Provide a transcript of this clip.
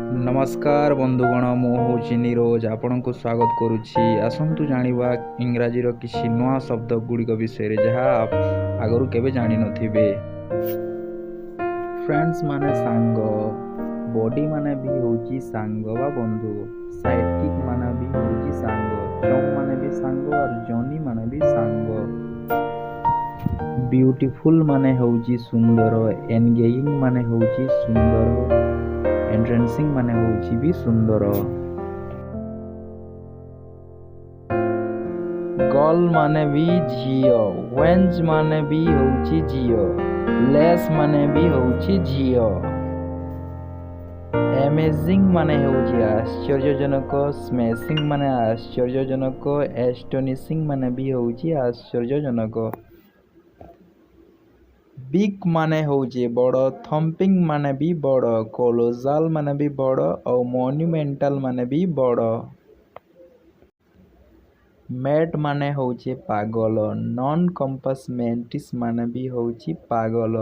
नमस्कार बंधुगण मु हूँ नीरज आपण को स्वागत करुच्ची। आसतु जानिबा इंग्राजी किसी नुआ शब्द गुड़िक विषय जहाँ आगु केबे जानि नथिबे। फ्रेंड्स माने सांग, बॉडी माने भी होची सांग बा बंधु, साइडकिक माने भी होची सांग, चौं माने भी सांग और जॉनी माने भी सांग। ब्यूटीफुल माने होची सुंदर, एनगेजिंग माने होची सुंदर, एंट्रेंसिंग माने होची भी सुंदर। गर्ल माने भी झियो, वेंज माने भी होची झियो, लेस माने भी होची झियो। अमेजिंग माने होची आश्चर्यजनक, स्मैशिंग माने आश्चर्यजनक, एस्टोनिशिंग माने भी होची आश्चर्यजनक। बिग माने होची बड़, थम्पिंग माने भी बड़, कोलोसाल माने भी बड़ और मोन्यूमेंटल माने भी बड़। मैड माने होची पागल, नॉन कंपास मेंटिस माने भी होची पागल।